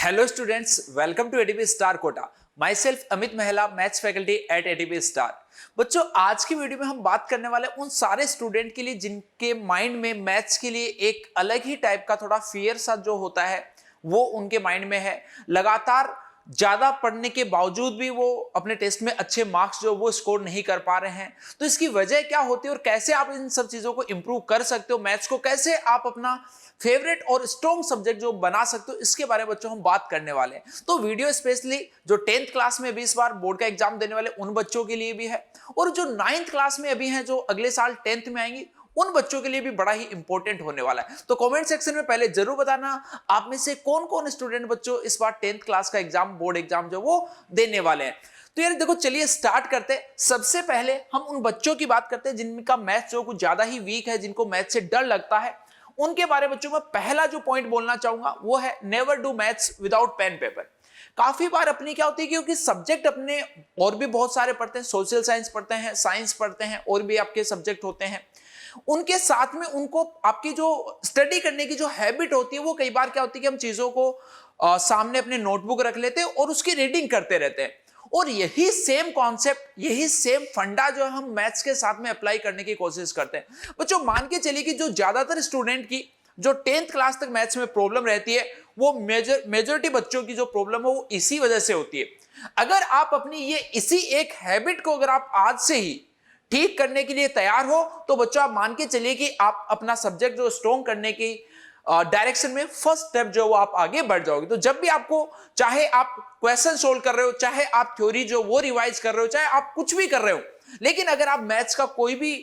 Hello students, welcome to ATP star Kota. Myself Amit Mahila, maths faculty at ATP star. बच्चों, आज की video में हम बात करने वाले उन सारे स्टूडेंट के लिए जिनके माइंड में मैथ्स के लिए एक अलग ही टाइप का थोड़ा फियर सा जो होता है वो उनके माइंड में है। लगातार ज्यादा पढ़ने के बावजूद भी वो अपने टेस्ट में अच्छे मार्क्स जो वो स्कोर नहीं कर पा रहे हैं। तो इसकी वजह क्या होती है और कैसे आप इन सब चीजों को इंप्रूव कर सकते हो, मैथ्स को कैसे आप अपना फेवरेट और स्ट्रॉन्ग सब्जेक्ट जो बना सकते हो, इसके बारे में बच्चों हम बात करने वाले हैं। तो वीडियो स्पेशली जो 10th क्लास में भी इस बार बोर्ड का एग्जाम देने वाले उन बच्चों के लिए भी है, और जो 9th क्लास में अभी हैं जो अगले साल 10th में आएंगी उन बच्चों के लिए भी बड़ा ही इंपॉर्टेंट होने वाला है। तो कमेंट सेक्शन में पहले जरूर बताना आप में से कौन कौन स्टूडेंट बच्चों इस बार 10th क्लास का एग्जाम, बोर्ड एग्जाम जो वो देने वाले हैं। तो यार देखो, चलिए स्टार्ट करते हैं। सबसे पहले हम उन बच्चों की बात करते हैं जिनका मैथ्स जो कुछ ज्यादा ही वीक है, जिनको मैथ्स से डर लगता है। उनके बारे में बच्चों में पहला जो पॉइंट बोलना चाहूंगा वो है never do maths without pen paper. काफी बार अपनी क्या होती है, क्योंकि सब्जेक्ट अपने और भी बहुत सारे पढ़ते हैं, सोशल साइंस पढ़ते हैं, साइंस पढ़ते हैं, और भी आपके सब्जेक्ट होते हैं। उनके साथ में उनको आपकी जो स्टडी करने की जो हैबिट होती है वो कई बार क्या होती है कि हम चीजों को सामने अपने नोटबुक रख लेते हैं और उसकी रीडिंग करते रहते हैं। और यही सेम कॉन्सेप्ट, यही सेम फंडा जो हम मैथ्स के साथ में अप्लाई करने की कोशिश करते हैं। बच्चों मान के चलिए कि जो ज्यादातर स्टूडेंट की जो 10th क्लास तक मैथ्स में प्रॉब्लम रहती है, वो मेजोरिटी बच्चों की जो प्रॉब्लम है वो इसी वजह से होती है। अगर आप अपनी ये इसी एक हैबिट को अगर आप आज से ही ठीक करने के लिए तैयार हो, तो बच्चों आप मान के चलिए कि आप अपना सब्जेक्ट जो स्ट्रॉन्ग करने की डायरेक्शन में फर्स्ट स्टेप जो वो आप आगे बढ़ जाओगे। तो जब भी आपको, चाहे आप क्वेश्चन सोल्व कर रहे हो, चाहे आप थ्योरी जो वो रिवाइज कर रहे हो, चाहे आप कुछ भी कर रहे हो, लेकिन अगर आप मैथ्स का कोई भी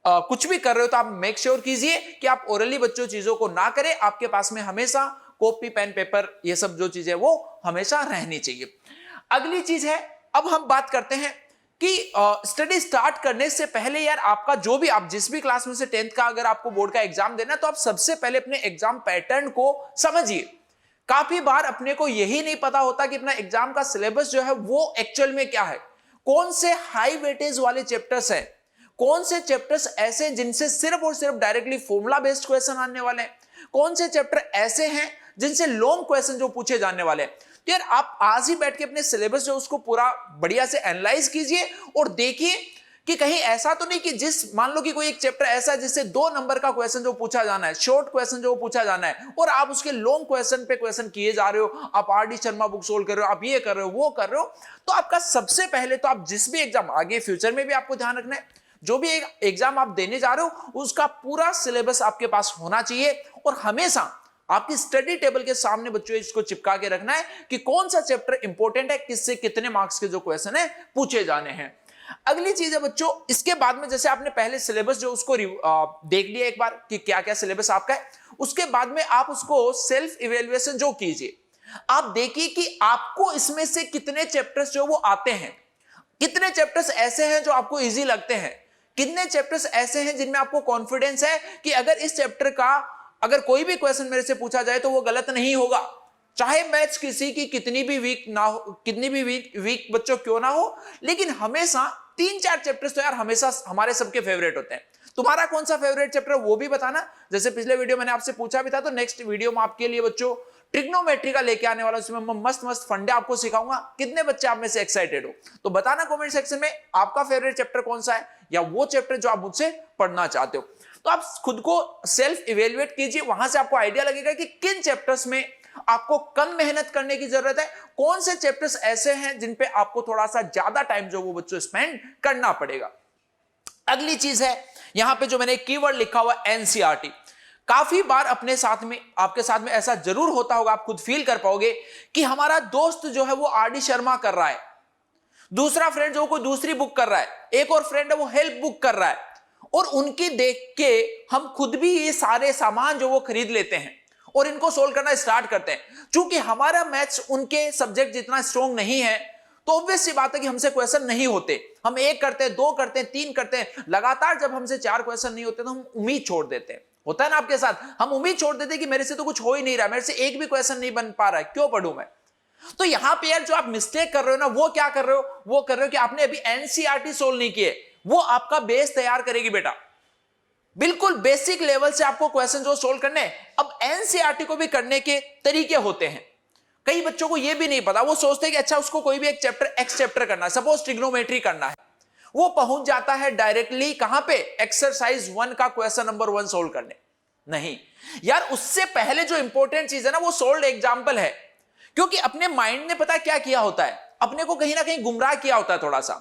कुछ भी कर रहे हो, तो आप मेक श्योर कीजिए कि आप ओरली बच्चों चीजों को ना करें। आपके पास में हमेशा कॉपी, पेन, पेपर, ये सब जो चीजें वो हमेशा रहनी चाहिए। अगली चीज है, अब हम बात करते हैं कि स्टडी स्टार्ट करने से पहले यार आपका जो भी, आप जिस भी क्लास में से 10th का अगर आपको बोर्ड का एग्जाम देना, तो आप सबसे पहले अपने एग्जाम पैटर्न को समझिए। काफी बार अपने को यही नहीं पता होता कि अपना एग्जाम का सिलेबस जो है वो एक्चुअल में क्या है, कौन से हाई वेटेज वाले चैप्टर्स हैं, कौन से चैप्टर्स ऐसे हैं जिनसे सिर्फ और सिर्फ डायरेक्टली फॉर्मूला बेस्ड क्वेश्चन आने वाले हैं, कौन से चैप्टर ऐसे हैं जिनसे लॉन्ग क्वेश्चन जो पूछे जाने वाले हैं। तो यार आप आज ही बैठ के अपने सिलेबस जो उसको पूरा बढ़िया से एनालाइज कीजिए और देखिए कि कहीं ऐसा तो नहीं कि मान लो कि कोई एक चैप्टर ऐसा है जिससे 2 नंबर का क्वेश्चन जो पूछा जाना है, शॉर्ट क्वेश्चन जो पूछा जाना है, और आप उसके लॉन्ग क्वेश्चन पे क्वेश्चन किए जा रहे हो, आप आर.डी. शर्मा बुक सोल्व कर रहे हो, आप ये कर रहे हो, वो कर रहे हो। तो आपका सबसे पहले तो आप जिस भी एग्जाम, आगे फ्यूचर में भी आपको ध्यान रखना है, जो भी एग्जाम आप देने जा रहे हो उसका पूरा सिलेबस आपके पास होना चाहिए, और हमेशा आपकी स्टडी टेबल के सामने बच्चों इसको चिपका के रखना है कि कौन सा चैप्टर इंपॉर्टेंट है, किससे कितने मार्क्स के जो क्वेश्चन है पूछे जाने हैं। अगली चीज है बच्चों, इसके बाद में जैसे आपने पहले सिलेबस जो उसको देख लिया एक बार कि क्या क्या सिलेबस आपका है, उसके बाद में आप उसको सेल्फ इवेल्युएशन जो कीजिए। आप देखिए कि आपको इसमें से कितने चैप्टर्स जो वो आते हैं, कितने चैप्टर्स ऐसे हैं जो आपको इजी लगते हैं, कितने चैप्टर्स ऐसे हैं जिनमें आपको कॉन्फिडेंस है कि अगर इस चैप्टर का अगर कोई भी क्वेश्चन मेरे से पूछा जाए तो वो गलत नहीं होगा, चाहे मैथ्स किसी की कितनी भी वीक ना हो, कितनी भी वीक बच्चों क्यों ना हो, लेकिन हमेशा 3-4 चैप्टर्स तो यार हमेशा हमारे सबके फेवरेट होते हैं। तुम्हारा कौन सा फेवरेट चैप्टर वो भी बताना। जैसे पिछले वीडियो मैंने आपसे पूछा भी था, तो नेक्स्ट वीडियो में आपके लिए बच्चों ट्रिग्नोमेट्री का लेके आने वाला, उसमें मैं मस्त मस्त फंडे आपको सिखाऊंगा। कितने बच्चे आप में से एक्साइटेड हो, तो बताना कमेंट सेक्शन में आपका फेवरेट चैप्टर कौन सा है, या वो चैप्टर जो आप मुझसे पढ़ना चाहते हो। तो आप खुद को सेल्फ इवेल्युएट कीजिए, वहां से आपको आइडिया लगेगा कि किन चैप्टर्स में आपको कम मेहनत करने की जरूरत है, कौन से चैप्टर्स ऐसे हैं जिन पे आपको थोड़ा सा ज्यादा टाइम जो वो बच्चों स्पेंड करना पड़ेगा। अगली चीज है, यहां पे जो मैंने कीवर्ड लिखा हुआ एनसीईआरटी। काफी बार अपने साथ में, आपके साथ में ऐसा जरूर होता होगा, आप खुद फील कर पाओगे कि हमारा दोस्त जो है वो आर.डी. शर्मा कर रहा है, दूसरा फ्रेंड जो कोई दूसरी बुक कर रहा है, एक और फ्रेंड है वो हेल्प बुक कर रहा है, और उनकी देख के हम खुद भी ये सारे सामान जो वो खरीद लेते हैं और इनको सोल्व करना स्टार्ट करते हैं। क्योंकि हमारा मैथ्स उनके सब्जेक्ट जितना स्ट्रॉन्ग नहीं है, तो ऑब्वियस सी बात है कि हमसे क्वेश्चन नहीं होते। हम 1 करते हैं, 2 करते हैं, 3 करते हैं, लगातार जब हमसे 4 क्वेश्चन नहीं होते तो हम उम्मीद छोड़ देते हैं। होता है ना आपके साथ, हम उम्मीद छोड़ देते हैं कि मेरे से तो कुछ हो ही नहीं रहा, मेरे से एक भी क्वेश्चन नहीं बन पा रहा है, क्यों पढ़ूं मैं। तो यहां पे यार जो आप मिस्टेक कर रहे हो ना, वो क्या कर रहे हो, वो कर रहे हो कि आपने अभी एनसीईआरटी सोल्व नहीं किए। वो आपका बेस तैयार करेगी बेटा, बिल्कुल बेसिक लेवल से आपको क्वेश्चन जो सोल्व करने। अब एनसीईआरटी को भी करने के तरीके होते हैं, कई बच्चों को यह भी नहीं पता, वो सोचते हैं कि अच्छा उसको कोई भी एक चैप्टर एक्स चैप्टर करना है, सपोज ट्रिग्नोमेट्री करना है, वो पहुंच जाता है डायरेक्टली कहां पे, एक्सरसाइज 1 का क्वेश्चन नंबर 1 सोल्व करने। नहीं यार, उससे पहले जो इंपॉर्टेंट चीज है ना वो सोल्व एग्जाम्पल है, क्योंकि अपने माइंड ने पता क्या किया होता है, अपने को कहीं ना कहीं गुमराह किया होता है, थोड़ा सा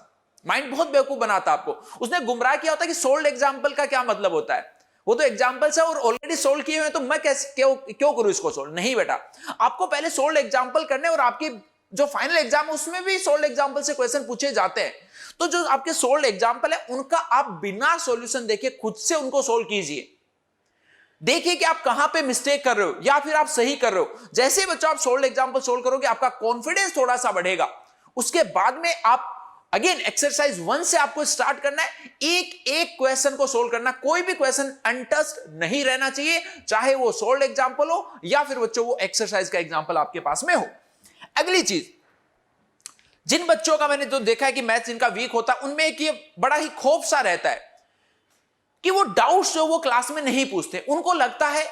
माइंड बहुत बेवकूफ बनाता है आपको, उसने गुमराह किया होता है कि सोल्व एग्जाम्पल का क्या मतलब होता है, वो तो एग्जाम्पल्स है और ऑलरेडी सोल्व किए हुए हैं, तो मैं कैसे क्यों करूं इसको सोल्व। नहीं बेटा, आपको पहले सोल्व एग्जाम्पल करने, और आपकी जो फाइनल एग्जाम है उसमें भी सोल्व एग्जाम्पल से क्वेश्चन पूछे जाते हैं, तो जो आपके सोल्व एग्जाम्पल है उनका आप बिना सॉल्यूशन देखे खुद से उनको सोल्व कीजिए, देखिए कि आप कहां पे मिस्टेक कर रहे हो या फिर आप सही कर रहे हो। जैसे ही बच्चों आप सोल्व एग्जाम्पल सोल्व करोगे, आपका कॉन्फिडेंस थोड़ा सा बढ़ेगा। उसके बाद में आप अगेन एक्सरसाइज 1 से आपको स्टार्ट करना है, एक एक क्वेश्चन को सोल्व करना, कोई भी क्वेश्चन अनटच्ड नहीं रहना चाहिए, चाहे वो सोल्व एग्जाम्पल हो या फिर बच्चों वो एक्सरसाइज का एग्जाम्पल आपके पास में हो। अगली चीज, जिन बच्चों का मैंने जो देखा है कि मैथ्स जिनका वीक होता है, उनमें एक ये बड़ा ही खौफ सा रहता है कि वो डाउट्स जो वो क्लास में नहीं पूछते, उनको लगता है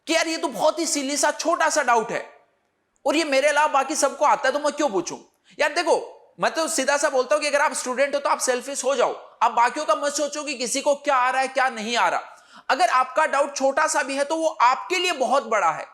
कि यार ये तो बहुत ही सिली सा छोटा सा डाउट है और ये मेरे अलावा बाकी सबको आता है, तो मैं क्यों पूछूं। यार देखो, मैं तो सीधा सा बोलता हूं कि अगर आप स्टूडेंट हो तो आप सेल्फिश हो जाओ, आप बाकियों का मत सोचो कि किसी को क्या आ रहा है क्या नहीं आ रहा। अगर आपका डाउट छोटा सा भी है तो वो आपके लिए बहुत बड़ा है,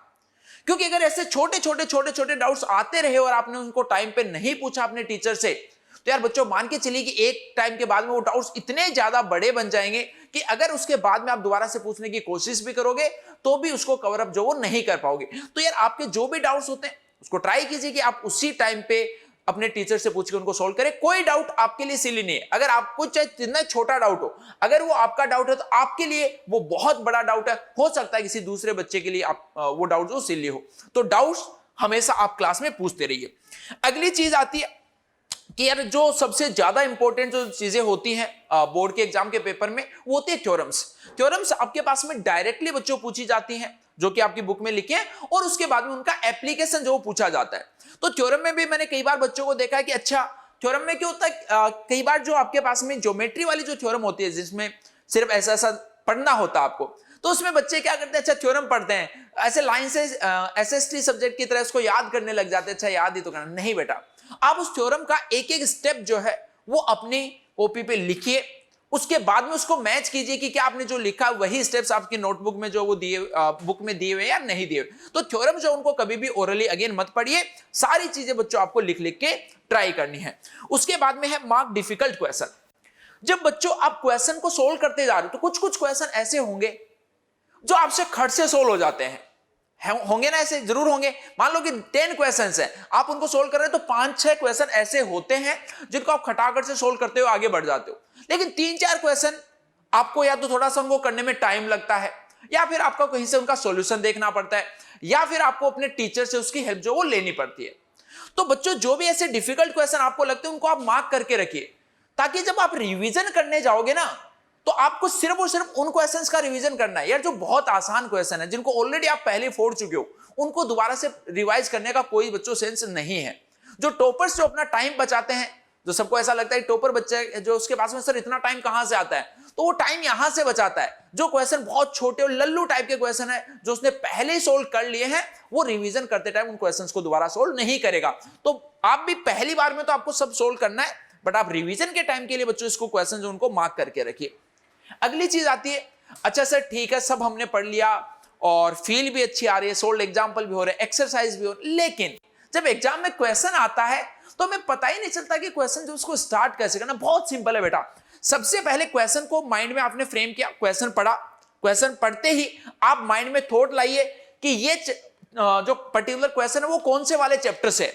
क्योंकि अगर ऐसे छोटे छोटे डाउट्स आते रहे और आपने उनको टाइम पे नहीं पूछा अपने टीचर से, तो यार बच्चों मान के चलिए कि एक टाइम के बाद में वो डाउट्स इतने ज्यादा बड़े बन जाएंगे कि अगर उसके बाद में आप दोबारा से पूछने की कोशिश भी करोगे तो भी उसको कवर अप जो वो नहीं कर पाओगे। तो यार आपके जो भी डाउट्स होते हैं उसको ट्राई कीजिए कि आप उसी टाइम पे अपने टीचर से पूछ के उनको सोल्व करें। कोई डाउट आपके लिए सिली नहीं है, अगर आपको चाहे जितना छोटा डाउट हो, अगर वो आपका डाउट है तो आपके लिए वो बहुत बड़ा डाउट है, हो सकता है किसी दूसरे बच्चे के लिए आप वो डाउट जो सिली हो। तो डाउट्स हमेशा आप क्लास में पूछते रहिए। अगली चीज आती है कि यार जो सबसे ज्यादा इंपॉर्टेंट जो चीजें होती हैं बोर्ड के एग्जाम के पेपर में, वो होती है थ्योरम्स। थ्योरम्स आपके पास में डायरेक्टली बच्चों पूछी जाती हैं, जो कि आपकी बुक में लिखे हैं, और उसके बाद में उनका एप्लीकेशन जो पूछा जाता है। तो थ्योरम में भी मैंने कई बार बच्चों को देखा है कि अच्छा थ्योरम में क्या होता है, कई बार जो आपके पास में ज्योमेट्री वाली जो थ्योरम होती है जिसमें सिर्फ ऐसा ऐसा पढ़ना होता है आपको, तो उसमें बच्चे क्या करते हैं, अच्छा थ्योरम पढ़ते हैं, ऐसे लाइन से एसएसटी सब्जेक्ट की तरह इसको याद करने लग जाते हैं, अच्छा याद ही तो करना। नहीं बेटा, आप उस थ्योरम का एक एक स्टेप जो है वो अपनी कॉपी पे लिखिए, उसके बाद में उसको मैच कीजिए कि क्या आपने जो लिखा वही स्टेप्स आपकी नोटबुक में जो वो दिए बुक में दिए हुए या नहीं दिए। तो थ्योरम जो उनको कभी भी ओरली अगेन मत पढ़िए, सारी चीजें बच्चों आपको लिख लिख के ट्राई करनी है। उसके बाद में है मार्क डिफिकल्ट क्वेश्चन। जब बच्चों आप क्वेश्चन को सोल्व करते जा रहे हो तो कुछ कुछ क्वेश्चन ऐसे होंगे जो आपसे खट से सोल्व हो जाते हैं, होंगे ना, ऐसे जरूर होंगे। मान लो कि 10 क्वेश्चंस हैं, आप उनको सोल्व कर रहे हैं तो 5-6 क्वेश्चन ऐसे होते हैं जिनको आप खटाखट से सोल्व करते हो आगे बढ़ जाते हो, लेकिन 3-4 क्वेश्चन आपको या तो थोड़ा सा उनको करने में टाइम लगता है, या फिर आपको कहीं से उनका सॉल्यूशन देखना पड़ता है, या फिर आपको अपने टीचर से उसकी हेल्प जो वो लेनी पड़ती है। तो बच्चों जो भी ऐसे डिफिकल्ट क्वेश्चन आपको लगते हैं उनको आप मार्क करके रखिए, ताकि जब आप रिविजन करने जाओगे ना तो आपको सिर्फ और सिर्फ उन क्वेश्चंस का रिवीजन करना है। यार जो बहुत आसान क्वेश्चन है, जिनको ऑलरेडी आप पहले फोड़ चुके हो, उनको दोबारा से रिवाइज करने का कोई बच्चों सेंस नहीं है। जो टॉपर्स जो अपना टाइम बचाते हैं, जो सबको ऐसा लगता है टॉपर बच्चे जो उसके पास में सर इतना टाइम कहां से आता है, तो वो टाइम यहां से बचाता है। जो क्वेश्चन बहुत छोटे और लल्लू टाइप के क्वेश्चन है जो उसने पहले ही सोल्व कर लिए हैं, वो रिवीजन करते टाइम उन क्वेश्चंस को दोबारा सोल्व नहीं करेगा। तो आप भी पहली बार में तो आपको सब सोल्व करना है, बट आप रिवीजन के टाइम के लिए बच्चों इसको क्वेश्चन जो उनको मार्क करके रखिए। अगली चीज आती है, अच्छा सर ठीक है सब हमने पढ़ लिया और फील भी अच्छी आ रही है, सोल्व एग्जाम्पल भी हो रहे हैं, एक्सरसाइज भी हो रही है, लेकिन जब एग्जाम में क्वेश्चन आता है तो हमें पता ही नहीं चलता कि क्वेश्चन जो उसको स्टार्ट कैसे करना। बहुत सिंपल है बेटा, सबसे पहले क्वेश्चन को माइंड में आपने फ्रेम किया, क्वेश्चन पढ़ा, क्वेश्चन पढ़ते ही आप माइंड में थॉट लाइए कि ये जो पर्टिकुलर क्वेश्चन है वो कौन से वाले चैप्टर से,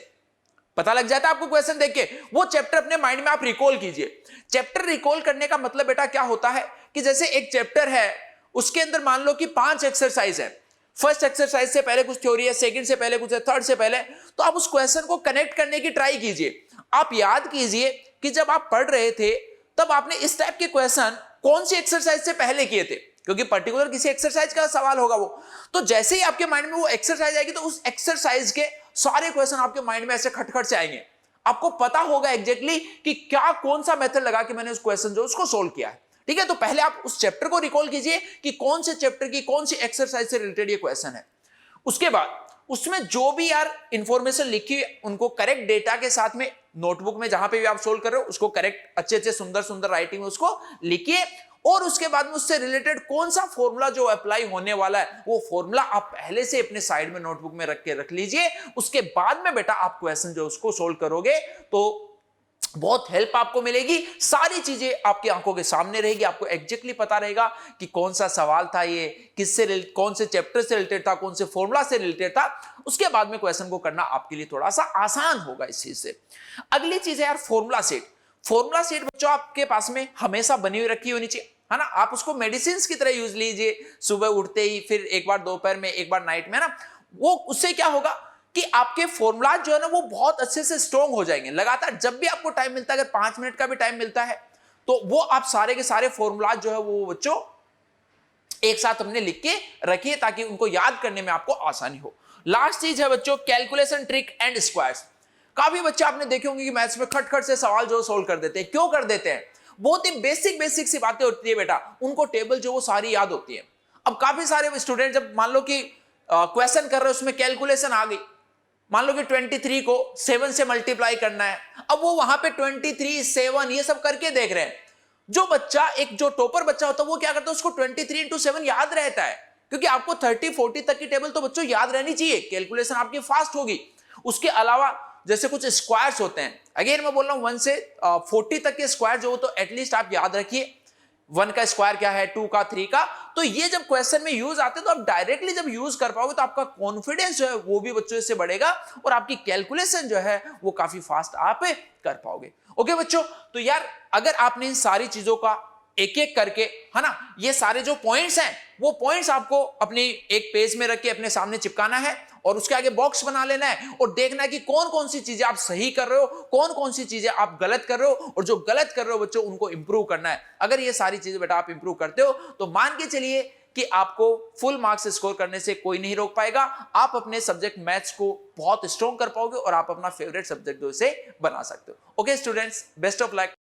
पता लग जाता है आपको क्वेश्चन देख के। वो चैप्टर अपने माइंड में आप रिकॉल कीजिए। चैप्टर रिकॉल करने का मतलब बेटा क्या होता है कि जैसे एक चैप्टर है, उसके अंदर मान लो कि 5 एक्सरसाइज है, फर्स्ट एक्सरसाइज से पहले कुछ थ्योरी है, सेकंड से पहले कुछ है, थर्ड से पहले, तो आप उस क्वेश्चन को कनेक्ट करने की ट्राई कीजिए। आप याद कीजिए कि जब आप पढ़ रहे थे तब आपने इस टाइप के क्वेश्चन कौन सी एक्सरसाइज से पहले किए थे, क्योंकि पर्टिकुलर किसी एक्सरसाइज का सवाल होगा वो। तो जैसे ही आपके माइंड में वो एक्सरसाइज आएगी तो उस एक्सरसाइज के सारे क्वेश्चन आपके माइंड में ऐसे खटखट से आएंगे। आपको पता होगा एग्जैक्टली कि क्या कौन सा मेथड लगा के मैंने उस क्वेश्चन जो उसको सोल्व किया है। ठीक है, तो पहले आप उस चैप्टर को रिकॉल कीजिए कि कौन से चैप्टर की कौन सी एक्सरसाइज से रिलेटेड ये क्वेश्चन है। उसके बाद उसमें जो भी यार इंफॉर्मेशन लिखी है उनको करेक्ट डेटा के साथ में नोटबुक में जहां पे भी आप सोल्व कर रहे हो उसको करेक्ट अच्छे अच्छे सुंदर सुंदर राइटिंग में उसको लिखिए, और उसके बाद में उससे रिलेटेड कौन सा फॉर्मूला जो अप्लाई होने वाला है वो फॉर्मूला आप पहले से अपने साइड में नोटबुक में रख के रख लीजिए। उसके बाद में बेटा आप क्वेश्चन जो उसको सोल्व करोगे तो बहुत हेल्प आपको मिलेगी, सारी चीजें आपकी आंखों के सामने रहेगी, आपको एग्जैक्टली पता रहेगा कि कौन सा सवाल था, ये किससे कौन से चैप्टर से रिलेटेड था, कौन से फॉर्मूला से रिलेटेड था। उसके बाद में क्वेश्चन को करना आपके लिए थोड़ा सा आसान होगा इस चीज से। अगली चीज है यार फॉर्मूला सेट। फॉर्मूला सेट बच्चों आपके पास में हमेशा बनी हुई रखी होनी चाहिए, है ना। आप उसको मेडिसिन की तरह यूज लीजिए, सुबह उठते ही, फिर एक बार दोपहर में, एक बार नाइट में, ना। वो उससे क्या होगा कि आपके फॉर्मूला जो है ना वो बहुत अच्छे से स्ट्रॉन्ग हो जाएंगे। लगातार जब भी आपको टाइम मिलता है, अगर 5 मिनट का भी टाइम मिलता है तो वो आप सारे के सारे फॉर्मूला जो है वो बच्चों एक साथ हमने लिख के रखिए ताकि उनको याद करने में आपको आसानी हो। लास्ट चीज है बच्चों कैलकुलेशन ट्रिक एंड स्क्वायर्स। काफी बच्चे आपने देखे होंगे कि मैथ्स में खट से सवाल जो सोल्व कर देते हैं। क्यों कर देते हैं? बहुत ही बेसिक सी बातें होती है बेटा, उनको टेबल जो वो सारी याद होती है। अब काफी सारे स्टूडेंट जब मान लो कि क्वेश्चन कर रहे हो उसमें कैलकुलेशन आ गई, मान लो कि 23 को 7 से मल्टीप्लाई करना है, अब वो वहां पे 23, 7 ये सब करके देख रहे हैं। जो बच्चा एक जो टॉपर बच्चा होता है वो क्या करता है, उसको 23 इंटू 7 याद रहता है, क्योंकि आपको 30, 40 तक की टेबल तो बच्चों याद रहनी चाहिए, कैलकुलेशन आपकी फास्ट होगी। उसके अलावा जैसे कुछ स्क्वायर्स होते हैं, अगेन मैं बोल रहा हूं 1 से 40 तक के स्क्वायर जो हो तो एटलीस्ट आप याद रखिए। 1 का स्क्वायर क्या है, 2 का, 3 का। तो ये जब क्वेश्चन में यूज आते हैं तो आप डायरेक्टली जब यूज कर पाओगे तो आपका कॉन्फिडेंस जो है वो भी बच्चों से बढ़ेगा और आपकी कैलकुलेशन जो है वो काफी फास्ट आप कर पाओगे। ओके बच्चों, तो यार अगर आपने इन सारी चीजों का एक एक करके, है ना, ये सारे जो पॉइंट्स हैं वो पॉइंट्स आपको अपनी एक पेज में रख के अपने सामने चिपकाना है और उसके आगे बॉक्स बना लेना है और देखना है कि कौन कौन सी चीजें आप सही कर रहे हो, कौन कौन सी चीजें आप गलत कर रहे हो, और जो गलत कर रहे हो बच्चों उनको इंप्रूव करना है। अगर ये सारी चीजें बेटा आप इंप्रूव करते हो तो मान के चलिए कि आपको फुल मार्क्स स्कोर करने से कोई नहीं रोक पाएगा। आप अपने सब्जेक्ट मैथ्स को बहुत स्ट्रॉन्ग कर पाओगे और आप अपना फेवरेट सब्जेक्ट जो इसे बना सकते हो। Okay students, best of luck.